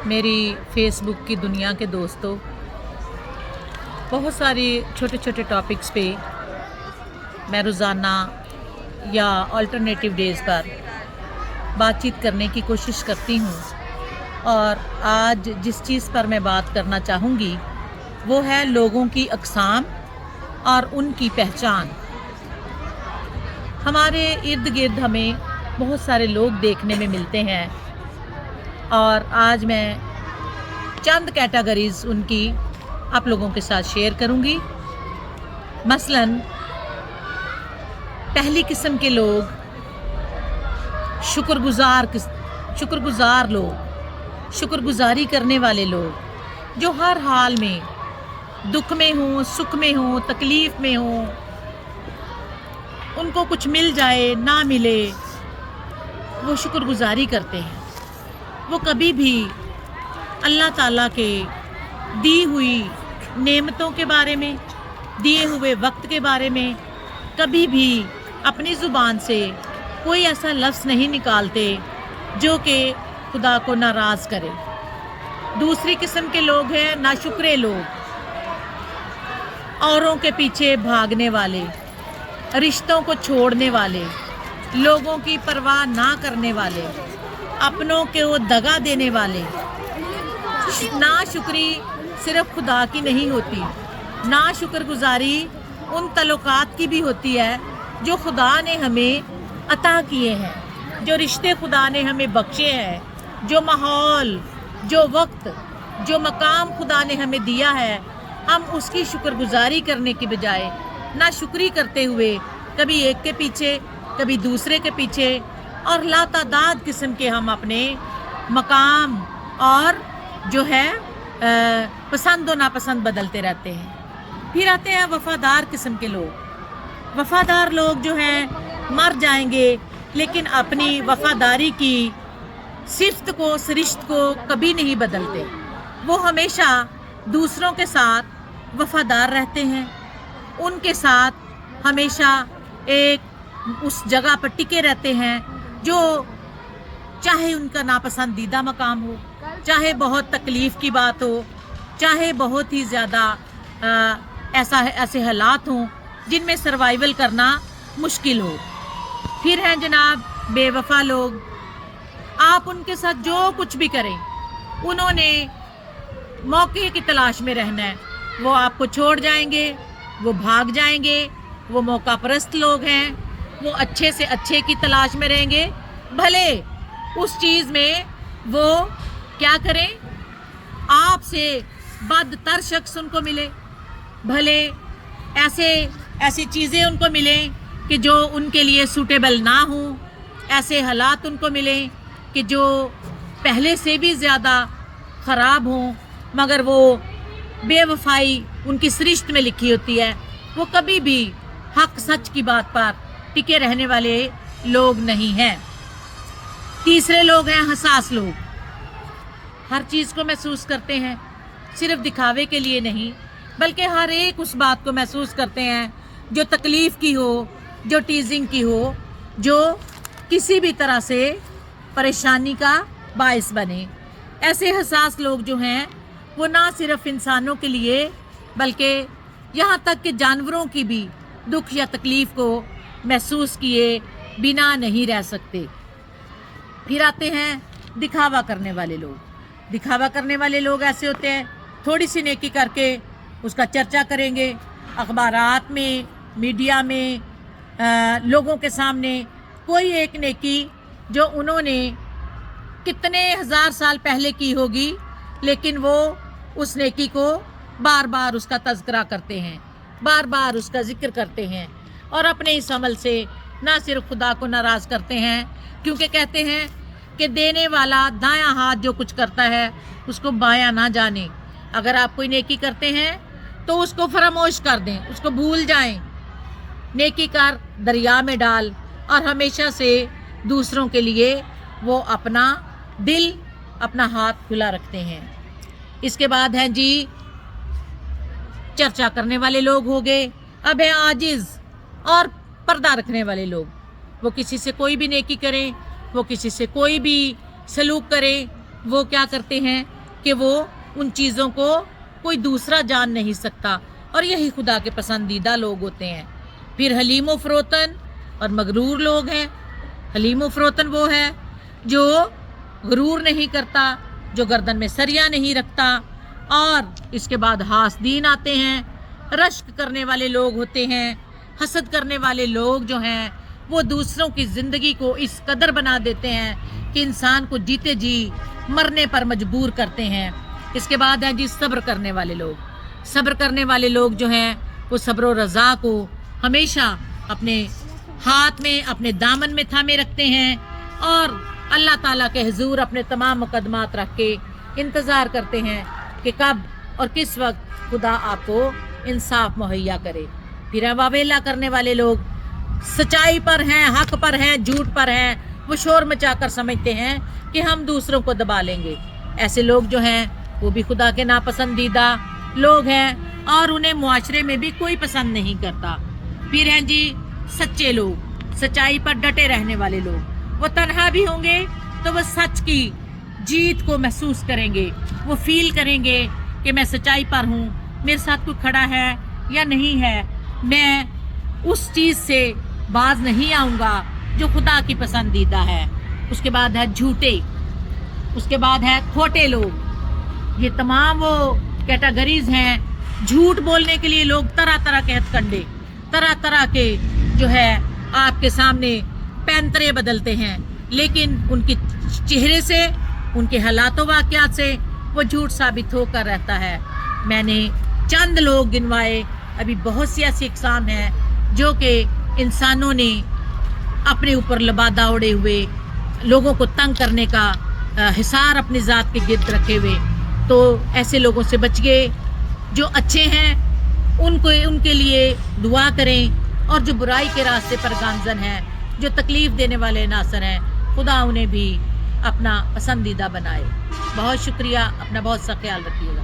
मेरी फेसबुक की दुनिया के दोस्तों, बहुत सारी छोटे छोटे टॉपिक्स पे मैं रोज़ाना या अल्टरनेटिव डेज़ पर बातचीत करने की कोशिश करती हूँ। और आज जिस चीज़ पर मैं बात करना चाहूँगी वो है लोगों की अक़साम और उनकी पहचान। हमारे इर्द गिर्द हमें बहुत सारे लोग देखने में मिलते हैं और आज मैं चंद कैटेगरीज़ उनकी आप लोगों के साथ शेयर करूंगी। मसलन पहली किस्म के लोग शुक्रगुजार लोग, शुक्रगुजारी करने वाले लोग जो हर हाल में दुख में हों, सुख में हों, तकलीफ़ में हों, उनको कुछ मिल जाए ना मिले वो शुक्रगुजारी करते हैं। वो कभी भी अल्लाह ताला के दी हुई नेमतों के बारे में, दिए हुए वक्त के बारे में कभी भी अपनी ज़ुबान से कोई ऐसा लफ्ज़ नहीं निकालते जो कि खुदा को नाराज़ करे। दूसरी किस्म के लोग हैं नाशुक्रे लोग, औरों के पीछे भागने वाले, रिश्तों को छोड़ने वाले, लोगों की परवाह ना करने वाले, अपनों को दगा देने वाले। नाशुक्री सिर्फ खुदा की नहीं होती, नाशुक्रगुजारी उन तल्लुकात की भी होती है जो खुदा ने हमें अता किए हैं, जो रिश्ते खुदा ने हमें बख्शे हैं, जो माहौल, जो वक्त, जो मकाम खुदा ने हमें दिया है। हम उसकी शुक्रगुजारी करने की बजाय नाशुक्री करते हुए कभी एक के पीछे, कभी दूसरे के पीछे और लातादाद किस्म के हम अपने मकाम और जो है पसंद और नापसंद बदलते रहते हैं। फिर आते हैं वफ़ादार किस्म के लोग। वफ़ादार लोग जो हैं मर जाएंगे लेकिन अपनी वफ़ादारी की सिफ्त को, सरिश्त को कभी नहीं बदलते। वो हमेशा दूसरों के साथ वफ़ादार रहते हैं, उनके साथ हमेशा एक उस जगह पर टिके रहते हैं जो चाहे उनका नापसंदीदा मकाम हो, चाहे बहुत तकलीफ़ की बात हो, चाहे बहुत ही ज़्यादा ऐसे हालात हों जिनमें सर्वाइवल करना मुश्किल हो। फिर हैं जनाब बेवफ़ा लोग। आप उनके साथ जो कुछ भी करें, उन्होंने मौके की तलाश में रहना है। वो आपको छोड़ जाएंगे, वो भाग जाएंगे, वो मौका परस्त लोग हैं। वो अच्छे से अच्छे की तलाश में रहेंगे, भले उस चीज़ में वो क्या करें, आपसे बदतर शख्स उनको मिले, भले ऐसी चीज़ें उनको मिलें कि जो उनके लिए सूटेबल ना हो, ऐसे हालात उनको मिलें कि जो पहले से भी ज़्यादा ख़राब हों, मगर वो बेवफाई उनकी सरिश्त में लिखी होती है। वो कभी भी हक सच की बात पर टिके रहने वाले लोग नहीं हैं। तीसरे लोग हैं हसास लोग। हर चीज़ को महसूस करते हैं, सिर्फ दिखावे के लिए नहीं, बल्कि हर एक उस बात को महसूस करते हैं जो तकलीफ़ की हो, जो टीजिंग की हो, जो किसी भी तरह से परेशानी का बायस बने। ऐसे हसास लोग जो हैं वो ना सिर्फ इंसानों के लिए बल्कि यहाँ तक कि जानवरों की भी दुख या तकलीफ़ को महसूस किए बिना नहीं रह सकते। फिर आते हैं दिखावा करने वाले लोग। दिखावा करने वाले लोग ऐसे होते हैं, थोड़ी सी नेकी करके उसका चर्चा करेंगे, अखबारात में, मीडिया में, लोगों के सामने कोई एक नेकी जो उन्होंने कितने हज़ार साल पहले की होगी, लेकिन वो उस नेकी को बार बार उसका तज़किरा करते हैं, बार बार उसका ज़िक्र करते हैं और अपने इस अमल से ना सिर्फ खुदा को नाराज़ करते हैं, क्योंकि कहते हैं कि देने वाला दायां हाथ जो कुछ करता है उसको बायां ना जाने। अगर आप कोई नेकी करते हैं तो उसको फरामोश कर दें, उसको भूल जाएं। नेकी कर दरिया में डाल, और हमेशा से दूसरों के लिए वो अपना दिल, अपना हाथ खुला रखते हैं। इसके बाद हैं जी चर्चा करने वाले लोग हो गए। अब है आजिज़ और पर्दा रखने वाले लोग। वो किसी से कोई भी नेकी करें, वो किसी से कोई भी सलूक करें, वो क्या करते हैं कि वो उन चीज़ों को कोई दूसरा जान नहीं सकता, और यही खुदा के पसंदीदा लोग होते हैं। फिर हलीम व फ़रोतन और मगरूर लोग हैं। हलीम व फ़रोतन वो है जो गरूर नहीं करता, जो गर्दन में सरिया नहीं रखता। और इसके बाद हासदीन आते हैं, रश्क करने वाले लोग होते हैं। हसद करने वाले लोग जो हैं वो दूसरों की ज़िंदगी को इस कदर बना देते हैं कि इंसान को जीते जी मरने पर मजबूर करते हैं। इसके बाद है जी सब्र करने वाले लोग। सब्र करने वाले लोग जो हैं वो सब्र व रज़ा को हमेशा अपने हाथ में, अपने दामन में थामे रखते हैं और अल्लाह ताला के हुजूर अपने तमाम मुकदमात रख के इंतज़ार करते हैं कि कब और किस वक्त खुदा आपको इंसाफ मुहैया करे। फिर अवावेला करने वाले लोग सच्चाई पर हैं, हक पर हैं, झूठ पर हैं। वो शोर मचाकर समझते हैं कि हम दूसरों को दबा लेंगे। ऐसे लोग जो हैं वो भी खुदा के नापसंदीदा लोग हैं और उन्हें मुआशरे में भी कोई पसंद नहीं करता। फिर हैं जी सच्चे लोग, सच्चाई पर डटे रहने वाले लोग। वो तन्हा भी होंगे तो वो सच की जीत को महसूस करेंगे। वो फील करेंगे कि मैं सच्चाई पर हूँ, मेरे साथ कोई खड़ा है या नहीं है, मैं उस चीज़ से बाज नहीं आऊँगा जो खुदा की पसंदीदा है। उसके बाद है झूठे, उसके बाद है खोटे लोग। ये तमाम वो कैटेगरीज हैं। झूठ बोलने के लिए लोग तरह तरह के हथकंडे, तरह तरह के जो है आपके सामने पैंतरे बदलते हैं, लेकिन उनके चेहरे से, उनके हालातों वाक़यात से वो झूठ साबित होकर रहता है। मैंने चंद लोग गिनवाए, अभी बहुत सी ऐसी इकसाम हैं जो कि इंसानों ने अपने ऊपर लबादा उड़े हुए, लोगों को तंग करने का हिसार अपनी ज़ात के गिर्द रखे हुए। तो ऐसे लोगों से बचिए। जो अच्छे हैं उनके लिए दुआ करें, और जो बुराई के रास्ते पर गामज़न हैं, जो तकलीफ़ देने वाले नासर हैं, खुदा उन्हें भी अपना पसंदीदा बनाए। बहुत शुक्रिया, अपना बहुत सा ख्याल रखिएगा।